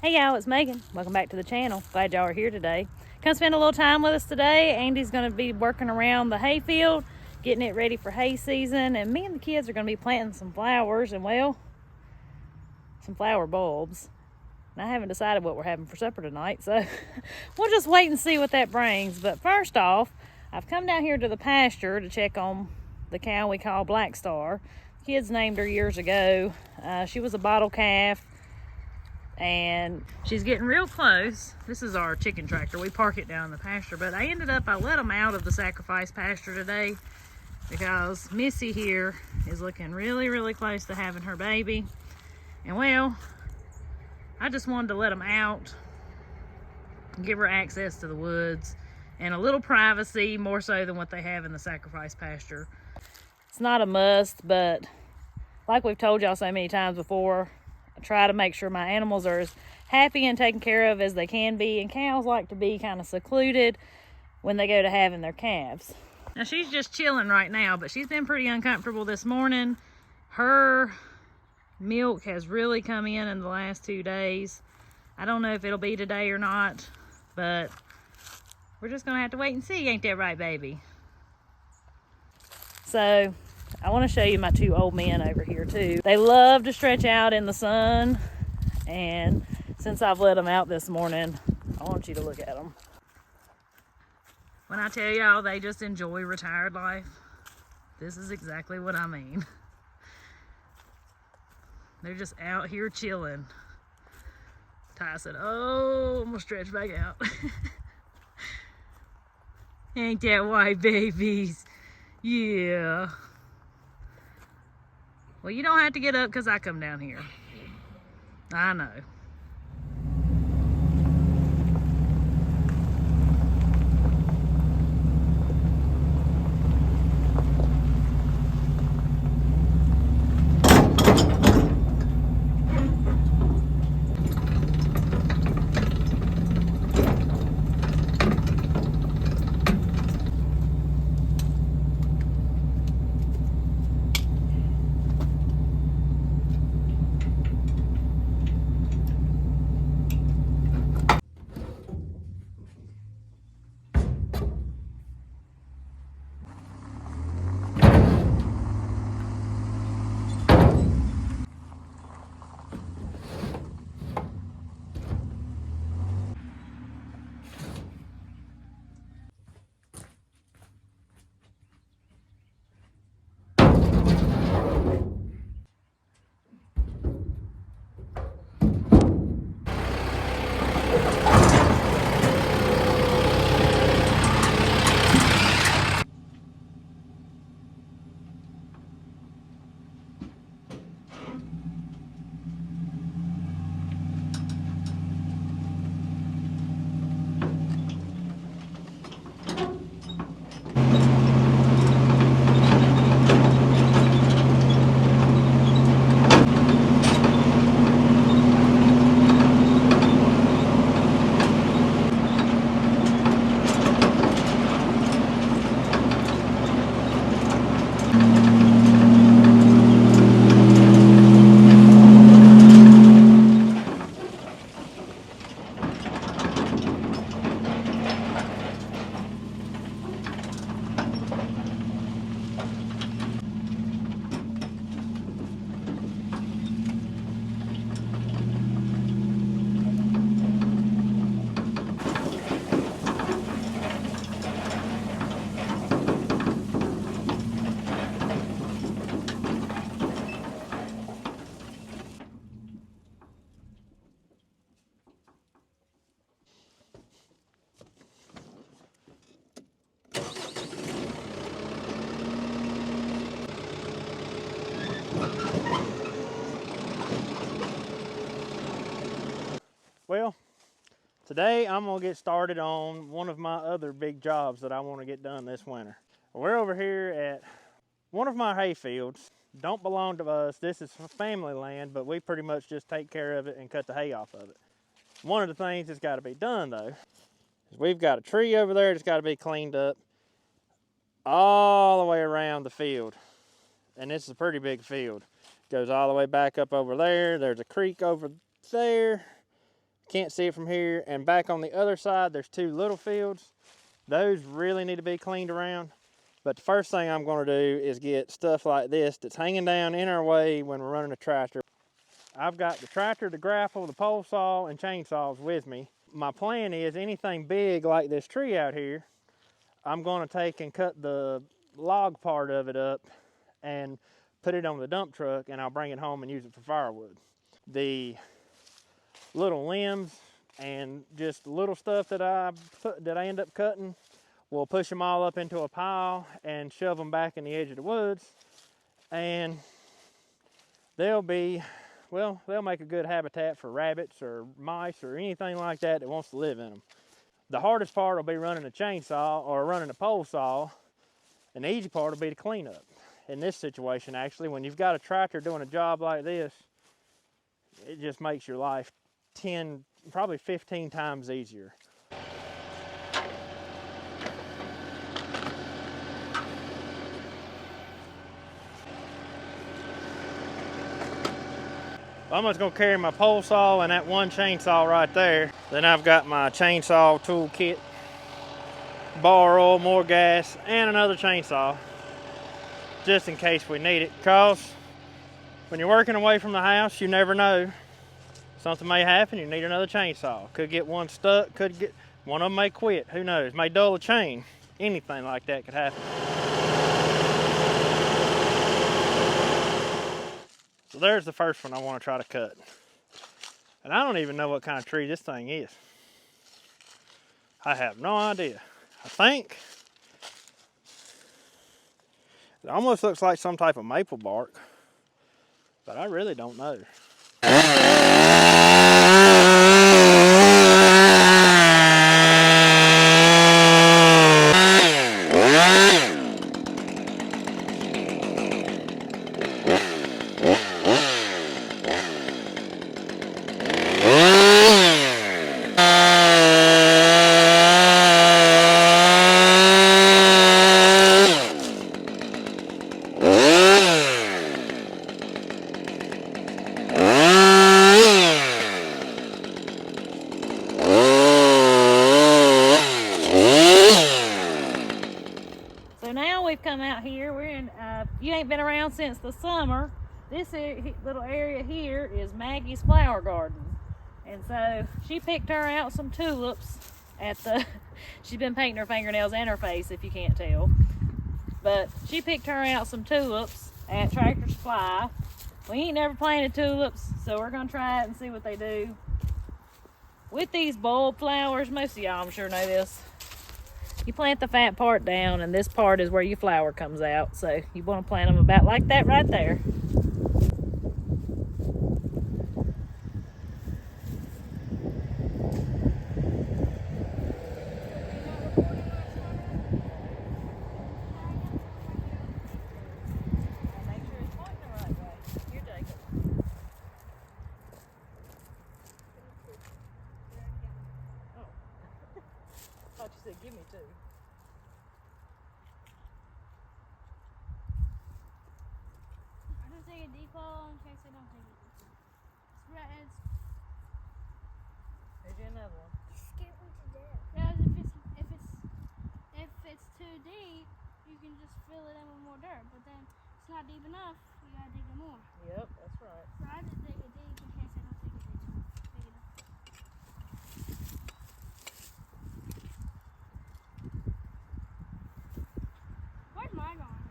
Hey y'all, it's Megan. Welcome back to the channel. Glad y'all are here today. Come spend a little time with us today. Andy's going to be working around the hayfield, getting it ready for hay season, and me and the kids are going to be planting some flowers and, well, some flower bulbs. And I haven't decided what we're having for supper tonight, so we'll just wait and see what that brings. But first off, I've come down here to the pasture to check on the cow we call Black Star. Kids named her years ago. She was a bottle calf, and she's getting real close. This is our chicken tractor. We park it down in the pasture, but I let them out of the sacrifice pasture today because Missy here is looking really close to having her baby. And well, I just wanted to let them out and give her access to the woods and a little privacy, more so than what they have in the sacrifice pasture. It's not a must, but like we've told y'all so many times before, I try to make sure my animals are as happy and taken care of as they can be, and cows like to be kind of secluded when they go to having their calves. Now she's just chilling right now, but she's been pretty uncomfortable this morning. Her milk has really come in the last 2 days. I don't know if it'll be today or not, but we're just gonna have to wait and see. Ain't that right, baby? So I want to show you my two old men over here too. They love to stretch out in the sun, and since I've let them out this morning, I want you to look at them. When I tell y'all they just enjoy retired life, this is exactly what I mean. They're just out here chilling. Ty said, oh, I'm gonna stretch back out. Ain't that white, babies? Yeah. Well, you don't have to get up because I come down here. I know. Well, today I'm going to get started on one of my other big jobs that I want to get done this winter. We're over here at one of my hay fields. Don't belong to us. This is family land, but we pretty much just take care of it and cut the hay off of it. One of the things that's got to be done though is we've got a tree over there that's got to be cleaned up all the way around the field. And this is a pretty big field. It goes all the way back up over there. There's a creek over there. can't see it from here. And back on the other side, there's 2 little fields. Those really need to be cleaned around. But the first thing I'm going to do is get stuff like this that's hanging down in our way when we're running a tractor. I've got the tractor, the grapple, the pole saw, and chainsaws with me. My plan is anything big like this tree out here, I'm going to take and cut the log part of it up and put it on the dump truck, and I'll bring it home and use it for firewood. The little limbs and just little stuff that I end up cutting, we'll push them all up into a pile and shove them back in the edge of the woods, and they'll make a good habitat for rabbits or mice or anything like that that wants to live in them. The hardest part will be running a chainsaw or running a pole saw, and the easy part will be the cleanup. In this situation, actually, when you've got a tractor doing a job like this, it just makes your life 10, probably 15 times easier. I'm just gonna carry my pole saw and that one chainsaw right there. Then I've got my chainsaw tool kit, bar oil, more gas, and another chainsaw, just in case we need it. Cause when you're working away from the house, you never know. Something may happen, you need another chainsaw. Could get one stuck, could get, one of them may quit, who knows, may dull a chain. Anything like that could happen. So there's the first one I want to try to cut. And I don't even know what kind of tree this thing is. I have no idea. I think it almost looks like some type of maple bark, but I really don't know. Come out here, we're in you ain't been around since the summer. This little area here is Maggie's flower garden, and so she picked her out some tulips at the she's been painting her fingernails and her face, if you can't tell, but she picked her out some tulips at Tractor Supply. We ain't never planted tulips, so we're gonna try it and see what they do with these bulb flowers. Most of y'all I'm sure know this. You plant the fat part down, and this part is where your flower comes out. So you want to plant them about like that right there. I thought you said give me 2. I'm gonna take a deep hole in case I don't take it. It's There's you another one. scared me to death. If it's too deep, you can just fill it in with more dirt. But then it's not deep enough. You gotta dig it more. Yep, that's right. So I just dig it deep in case I don't take it big enough. Where's mine going?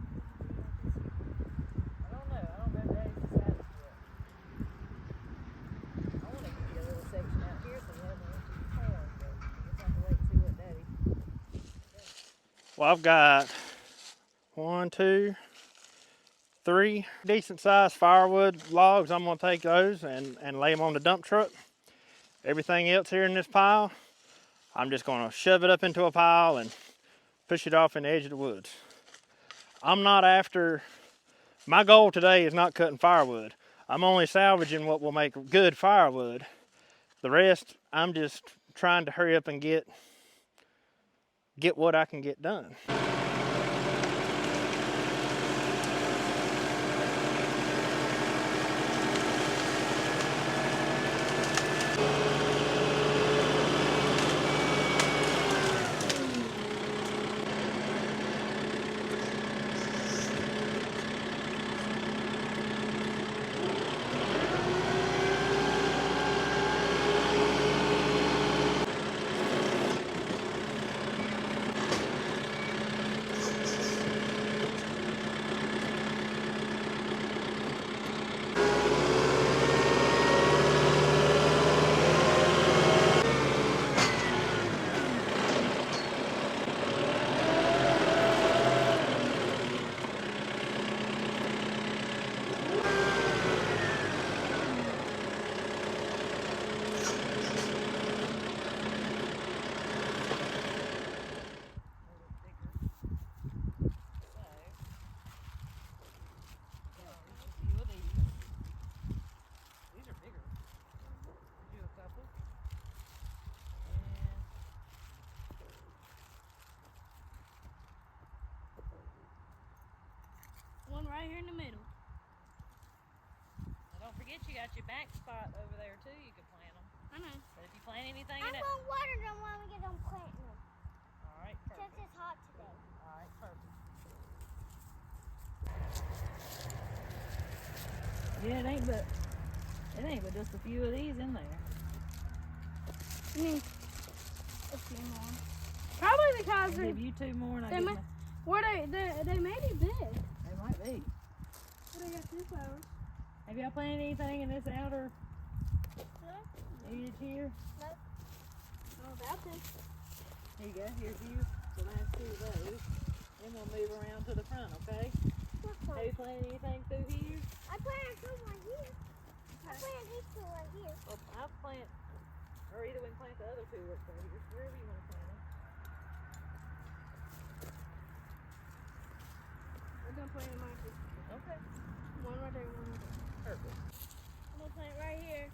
I don't know. I don't know if Daddy's decided yet. I want to give you a little section out here so we have one to corn, but I guess I have to wait and see what Daddy. Well, I've got 1, 2, 3 decent sized firewood logs. I'm gonna take those and lay them on the dump truck. Everything else here in this pile, I'm just gonna shove it up into a pile and push it off in the edge of the woods. My goal today is not cutting firewood. I'm only salvaging what will make good firewood. The rest, I'm just trying to hurry up and get what I can get done. right here in the middle. Well, don't forget you got your back spot over there too. You can plant them. I know. But if you plant anything I'm in it, gonna water them when we get done planting them. all right, Since perfect. it's hot today. All right, perfect. Yeah, it ain't but just a few of these in there. Me. A few more. Probably because I'll they're, give you 2 more, and I they give may, my, they may be big. they might be. But I got 2 flowers. Have y'all planted anything in this outer edge here? I'm about to. Here you go. Here's you. The last 2 of those. Then we'll move around to the front, okay? Have you planted anything through here? I planted some right here. I planted these 2 right here. Well, I'll plant, or either we can plant the other 2 up there, wherever you want to plant them. We're gonna plant in mine too. Okay. One right there, one right there. Perfect. I'm gonna plant right here.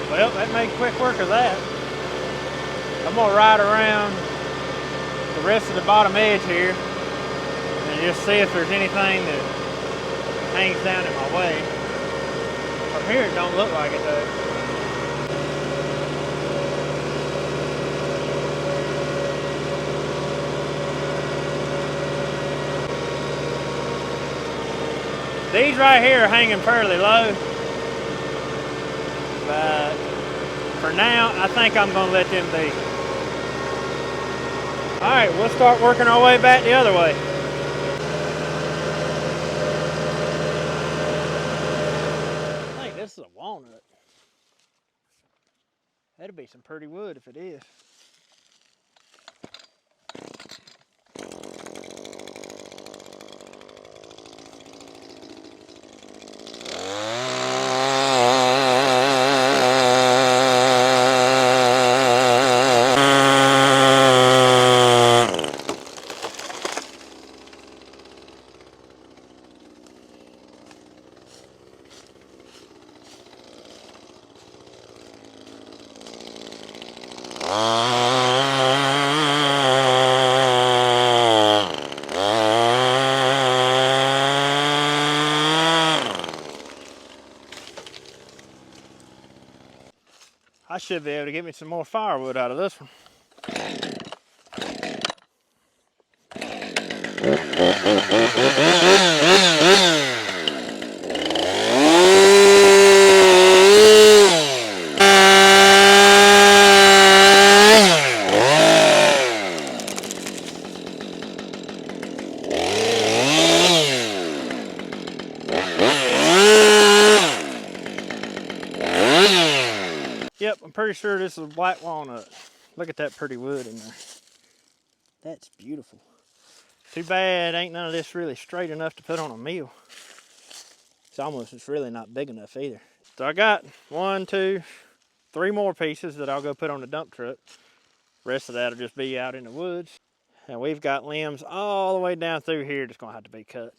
Well, that made quick work of that. I'm gonna ride around the rest of the bottom edge here and just see if there's anything that hangs down in my way. From here it don't look like it though. These right here are hanging fairly low, but for now, I think I'm gonna let them be. All right, we'll start working our way back the other way. I think this is a walnut. That'd be some pretty wood if it is. I should be able to get me some more firewood out of this one. Yep, I'm pretty sure this is a black walnut. Look at that pretty wood in there. That's beautiful. Too bad ain't none of this really straight enough to put on a meal. It's really not big enough either. So I got 1, 2, 3 more pieces that I'll go put on the dump truck. The rest of that'll just be out in the woods. And we've got limbs all the way down through here that's gonna have to be cut.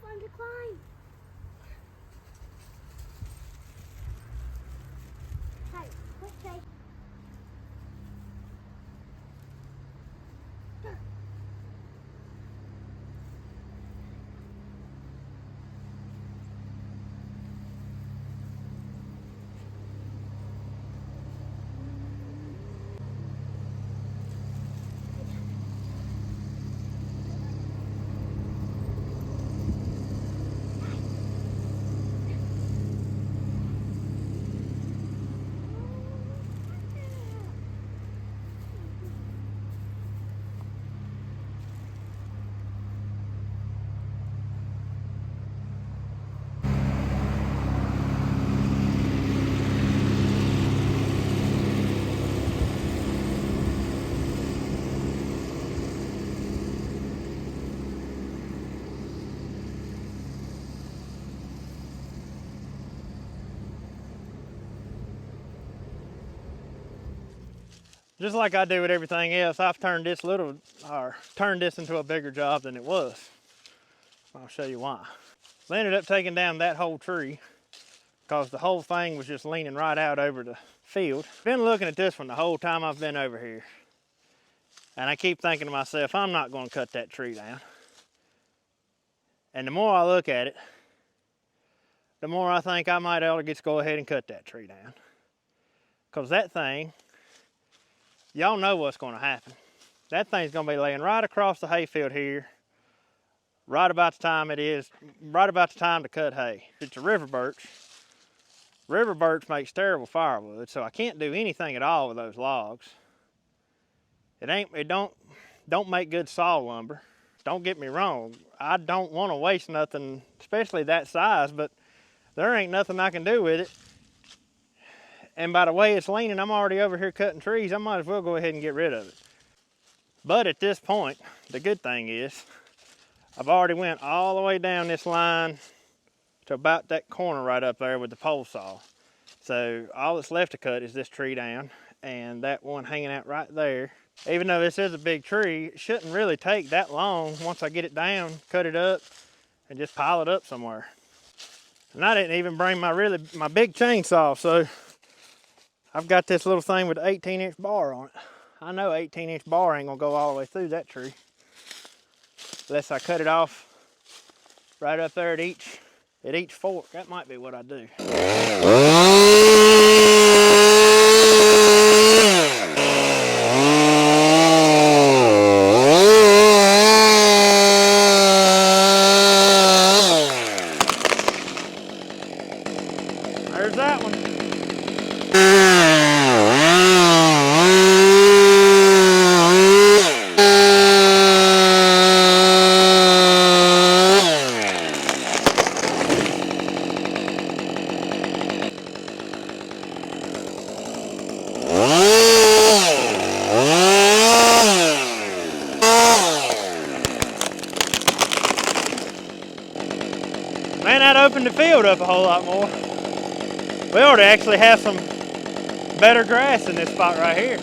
Fun to climb. Hey, let's say. Just like I do with everything else, I've turned this into a bigger job than it was. I'll show you why. So I ended up taking down that whole tree because the whole thing was just leaning right out over the field. Been looking at this one the whole time I've been over here. And I keep thinking to myself, I'm not going to cut that tree down. And the more I look at it, the more I think I might ought to just go ahead and cut that tree down. Because that thing, y'all know what's going to happen. That thing's going to be laying right across the hayfield here, right about the time to cut hay. It's a river birch. River birch makes terrible firewood, so I can't do anything at all with those logs. It don't make good saw lumber. Don't get me wrong, I don't want to waste nothing, especially that size, but there ain't nothing I can do with it. And by the way it's leaning, I'm already over here cutting trees. I might as well go ahead and get rid of it. But at this point, the good thing is, I've already went all the way down this line to about that corner right up there with the pole saw. So all that's left to cut is this tree down, and that one hanging out right there. Even though this is a big tree, it shouldn't really take that long once I get it down, cut it up, and just pile it up somewhere. And I didn't even bring my big chainsaw, so I've got this little thing with an 18-inch bar on it. I know 18-inch bar ain't gonna go all the way through that tree. Unless I cut it off right up there at each fork. That might be what I do. There's that one. Man, that opened the field up a whole lot more. We ought to actually have some better grass in this spot right here.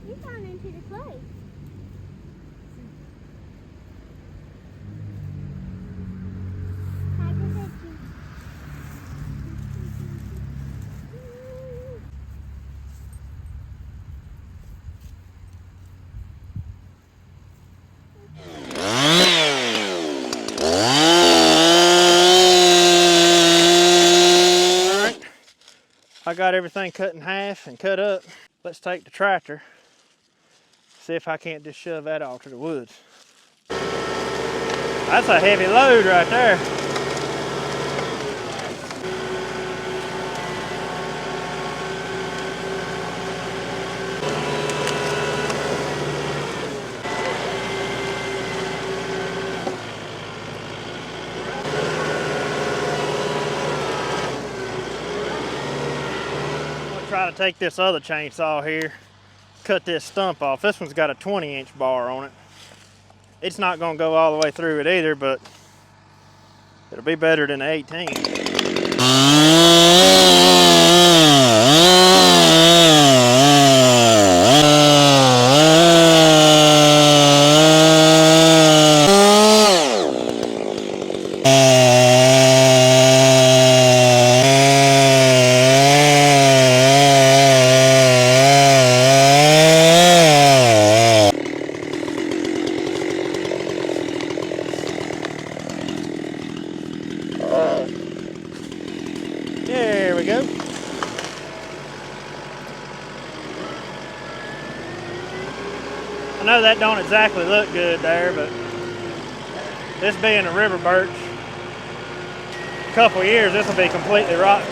You found into the clay. I can get you. Alright, I got everything cut in half and cut up. Let's take the tractor, see if I can't just shove that off to the woods. That's a heavy load right there. Try to take this other chainsaw here, cut this stump off. This one's got a 20-inch bar on it. It's not going to go all the way through it either, but it'll be better than 18. There we go. I know that don't exactly look good there, but this being a river birch, a couple years this will be completely rotten.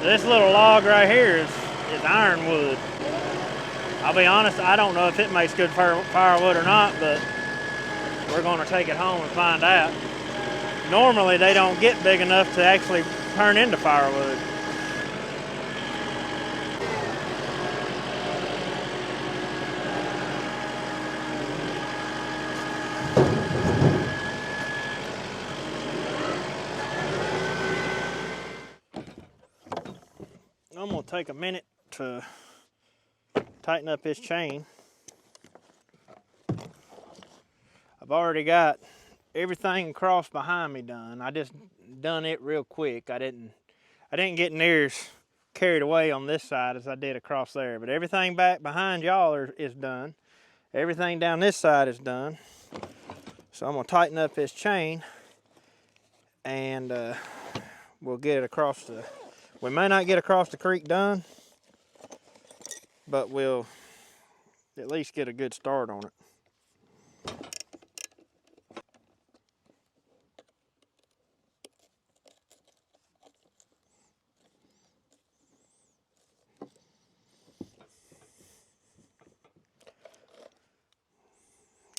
This little log right here is ironwood. I'll be honest, I don't know if it makes good firewood or not, but we're going to take it home and find out. Normally they don't get big enough to actually turn into firewood. take a minute to tighten up his chain. I've already got everything across behind me done. I just done it real quick. I didn't get near as carried away on this side as I did across there. But everything back behind y'all is done. Everything down this side is done. So I'm gonna tighten up his chain, and we'll get it across the. We may not get across the creek done, but we'll at least get a good start on it.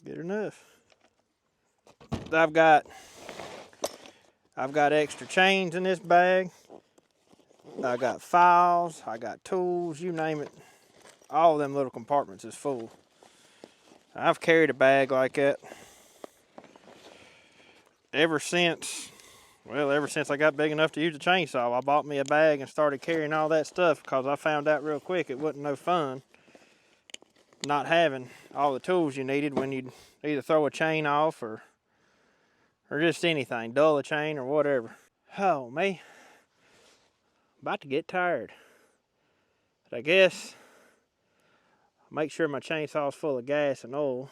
Good enough. I've got extra chains in this bag. I got files, I got tools, you name it. All of them little compartments is full. I've carried a bag like that ever since I got big enough to use a chainsaw. I bought me a bag and started carrying all that stuff because I found out real quick it wasn't no fun not having all the tools you needed when you'd either throw a chain off or just anything, dull a chain or whatever. Oh, me. About to get tired. But I guess I'll make sure my chainsaw's full of gas and oil,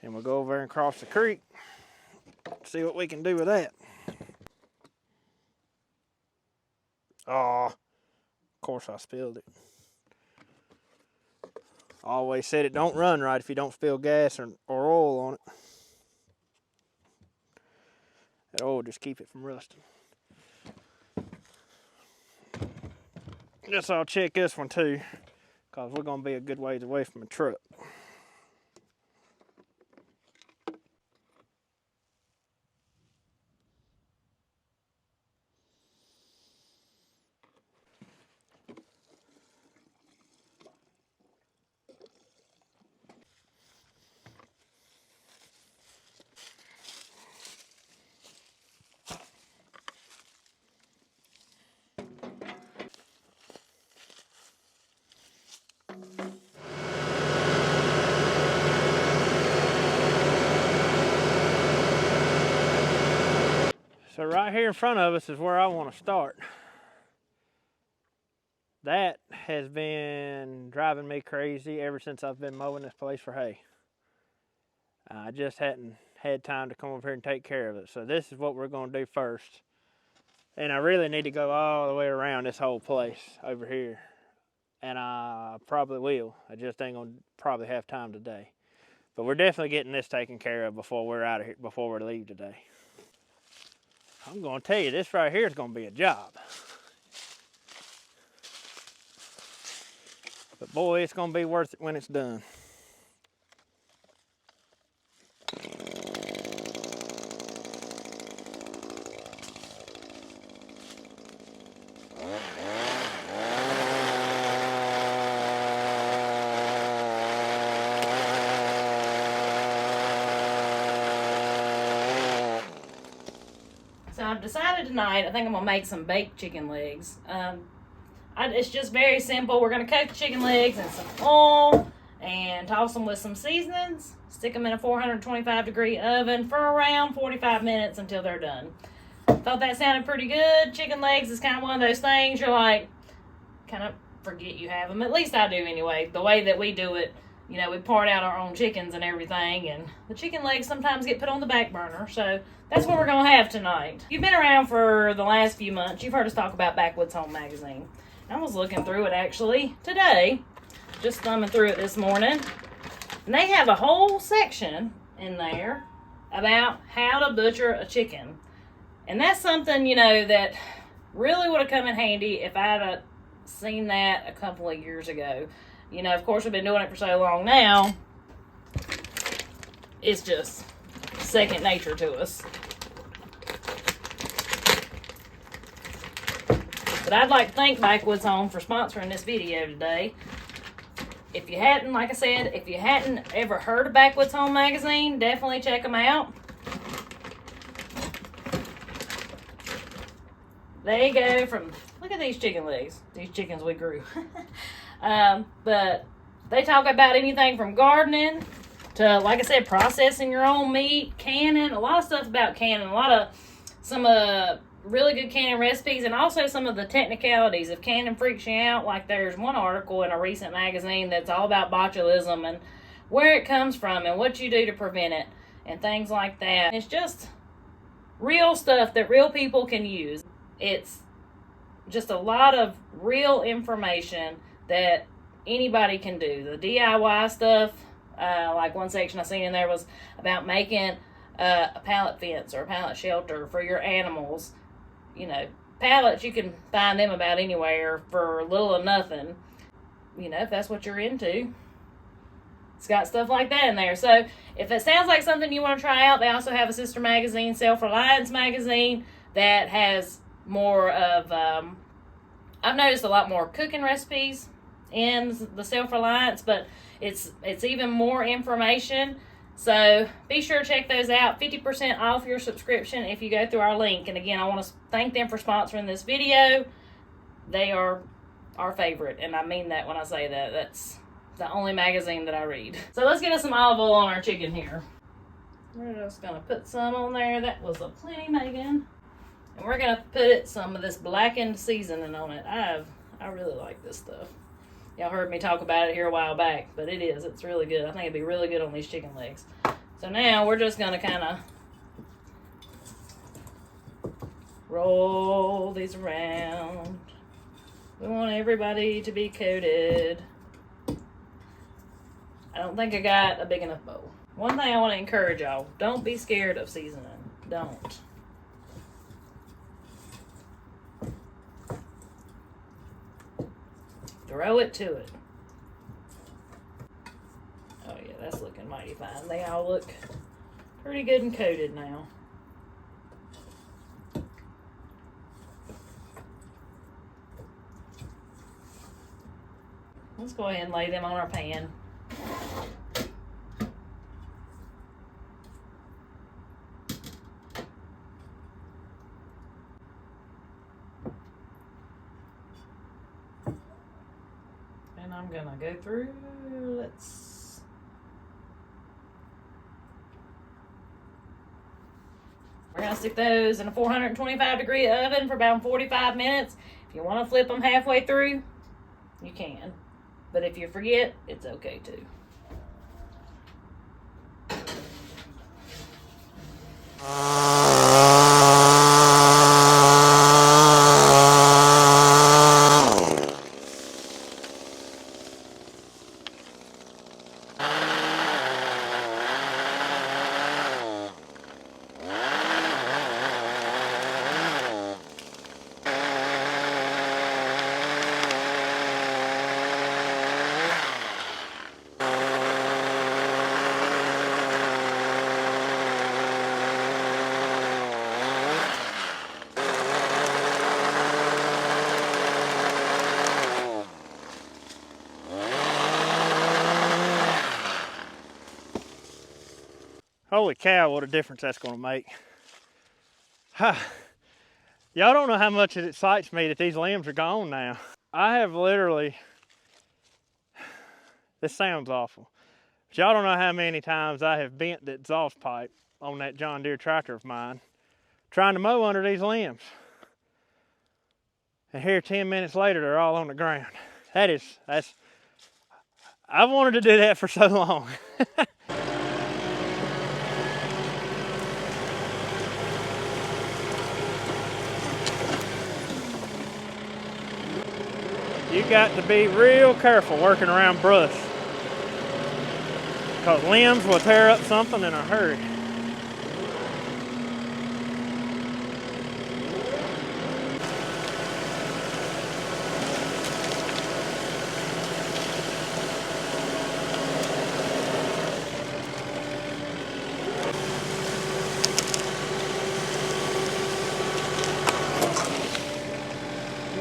and we'll go over there and cross the creek, see what we can do with that. Oh, of course I spilled it. I always said it don't run right if you don't spill gas or oil on it. That oil just keep it from rusting. Guess I'll check this one too, because we're going to be a good ways away from the truck. So right here in front of us is where I want to start. That has been driving me crazy ever since I've been mowing this place for hay. I just hadn't had time to come over here and take care of it. So this is what we're going to do first. And I really need to go all the way around this whole place over here. And I probably will. I just ain't going to probably have time today. But we're definitely getting this taken care of before we're out of here, before we leave today. I'm going to tell you, this right here is going to be a job. But boy, it's going to be worth it when it's done. So I've decided tonight, I think I'm going to make some baked chicken legs. It's just very simple. We're going to cook the chicken legs in some oil and toss them with some seasonings. Stick them in a 425 degree oven for around 45 minutes until they're done. Thought that sounded pretty good. Chicken legs is kind of one of those things you're like, kind of forget you have them. At least I do anyway. The way that we do it, you know, we part out our own chickens and everything, and the chicken legs sometimes get put on the back burner. So that's what we're going to have tonight. You've been around for the last few months. You've heard us talk about Backwoods Home Magazine. I was looking through it actually today, just thumbing through it this morning. And they have a whole section in there about how to butcher a chicken. And that's something, you know, that really would have come in handy if I had seen that a couple of years ago. You know, of course, we've been doing it for so long now. It's just second nature to us. But I'd like to thank Backwoods Home for sponsoring this video today. If you hadn't, like I said, if you hadn't ever heard of Backwoods Home Magazine, definitely check them out. They go from Look at these chicken legs. These chickens we grew. But they talk about anything from gardening to, like I said, processing your own meat, canning, a lot of stuff about canning, some really good canning recipes, and also some of the technicalities. If canning freaks you out, like there's one article in a recent magazine that's all about botulism and where it comes from and what you do to prevent it and things like that. It's just real stuff that real people can use. It's just a lot of real information that anybody can do. The DIY stuff, like one section I seen in there was about making a pallet fence or a pallet shelter for your animals. You know, pallets, you can find them about anywhere for little or nothing. You know, if that's what you're into. It's got stuff like that in there. So if it sounds like something you want to try out, they also have a sister magazine, Self-Reliance magazine, that has more of, I've noticed a lot more cooking recipes in the Self-Reliance, but it's even more information. So be sure to check those out. 50% off your subscription if you go through our link. And again, I want to thank them for sponsoring this video. They are our favorite, and I mean that when I say that. That's the only magazine that I read. So let's get us some olive oil on our chicken here. We're just gonna put some on there. That was a plenty, Megan. And we're gonna put some of this blackened seasoning on it. I really like this stuff. Y'all heard me talk about it here a while back, but it's really good. I think it'd be really good on these chicken legs. So now we're just gonna kind of roll these around. We want everybody to be coated. I don't think I got a big enough bowl. One thing I want to encourage y'all, don't be scared of seasoning. Don't. Throw it to it. Oh yeah, that's looking mighty fine. They all look pretty good and coated now. Let's go ahead and lay them on our pan. And I'm gonna go through, we're gonna stick those in a 425-degree oven for about 45 minutes. If you wanna flip them halfway through, you can. But if you forget, it's okay too. Holy cow, what a difference that's going to make. Y'all don't know how much it excites me that these limbs are gone now. I have literally, this sounds awful, but y'all don't know how many times I have bent the exhaust pipe on that John Deere tractor of mine trying to mow under these limbs. And here 10 minutes later, they're all on the ground. I've wanted to do that for so long. You got to be real careful working around brush, because limbs will tear up something in a hurry.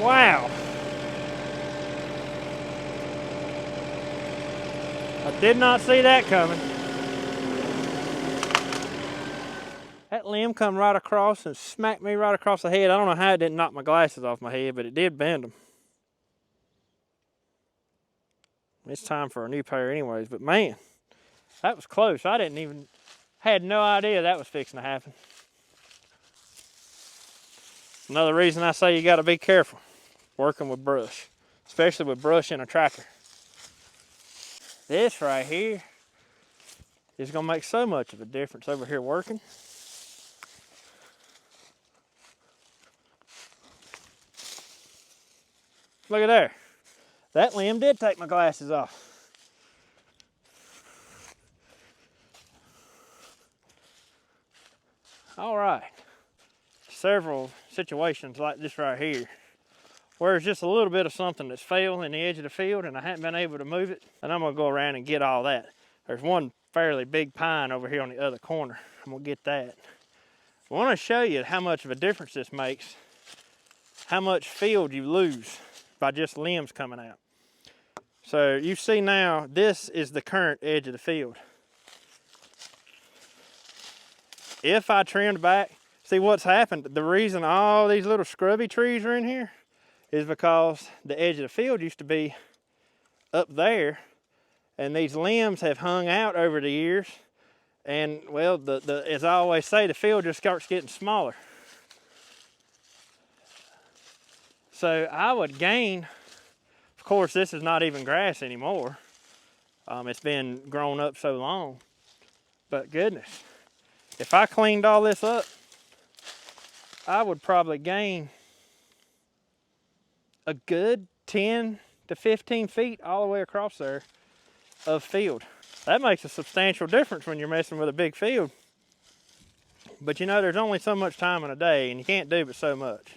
Wow. I did not see that coming. That limb come right across and smacked me right across the head. I don't know how it didn't knock my glasses off my head, but it did bend them. It's time for a new pair anyways, but man, that was close. I had no idea that was fixing to happen. Another reason I say you gotta be careful working with brush, especially with brush in a tractor. This right here is gonna make so much of a difference over here working. Look at there. That limb did take my glasses off. All right. Several situations like this right here, where it's just a little bit of something that's failed in the edge of the field and I haven't been able to move it, and I'm gonna go around and get all that. There's one fairly big pine over here on the other corner. I'm gonna get that. I wanna show you how much of a difference this makes, how much field you lose by just limbs coming out. So you see now, this is the current edge of the field. If I trimmed back, see what's happened, the reason all these little scrubby trees are in here is because the edge of the field used to be up there, and these limbs have hung out over the years, and well, as I always say, the field just starts getting smaller. So I would gain, of course this is not even grass anymore, it's been grown up so long, but goodness, if I cleaned all this up, I would probably gain a good 10 to 15 feet all the way across there of field. That makes a substantial difference when you're messing with a big field. But you know, there's only so much time in a day and you can't do but so much.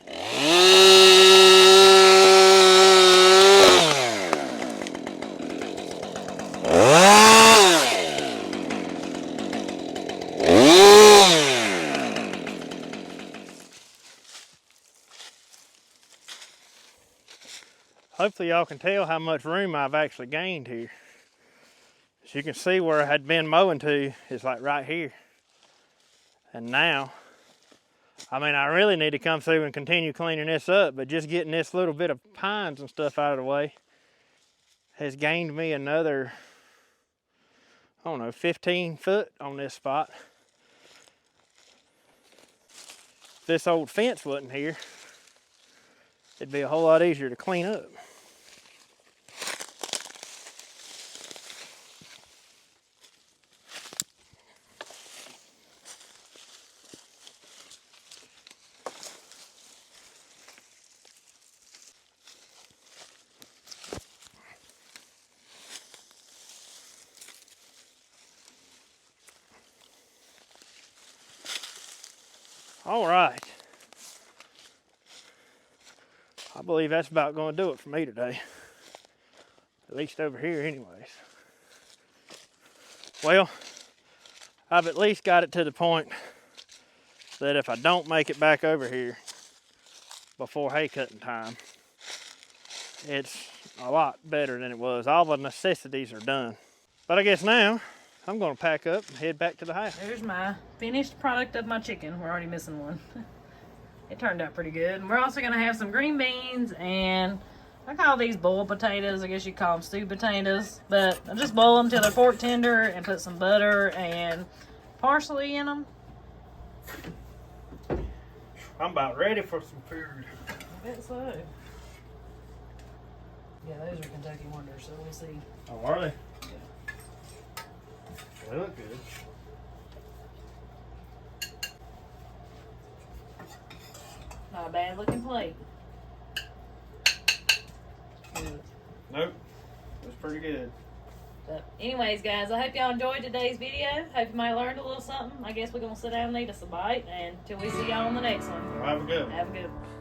Hopefully y'all can tell how much room I've actually gained here. As you can see, where I had been mowing to is like right here. And now, I mean, I really need to come through and continue cleaning this up, but just getting this little bit of pines and stuff out of the way has gained me another, I don't know, 15 foot on this spot. If this old fence wasn't here, it'd be a whole lot easier to clean up. All right. I believe that's about going to do it for me today. At least over here anyways. Well, I've at least got it to the point that if I don't make it back over here before hay cutting time, it's a lot better than it was. All the necessities are done. But I guess now I'm going to pack up and head back to the house. There's my finished product of my chicken. We're already missing one. It turned out pretty good. And we're also going to have some green beans, and I call these boiled potatoes. I guess you call them stewed potatoes. But I just boil them till they're pork tender and put some butter and parsley in them. I'm about ready for some food. I bet so. Yeah, those are Kentucky Wonders, so we'll see. Oh, are they? Yeah. They look good. Not a bad looking plate. Good. Nope. It was pretty good. But anyways, guys, I hope y'all enjoyed today's video. Hope you might have learned a little something. I guess we're going to sit down and eat us a bite. And until we see y'all on the next one. Well, have a good one. Have a good one.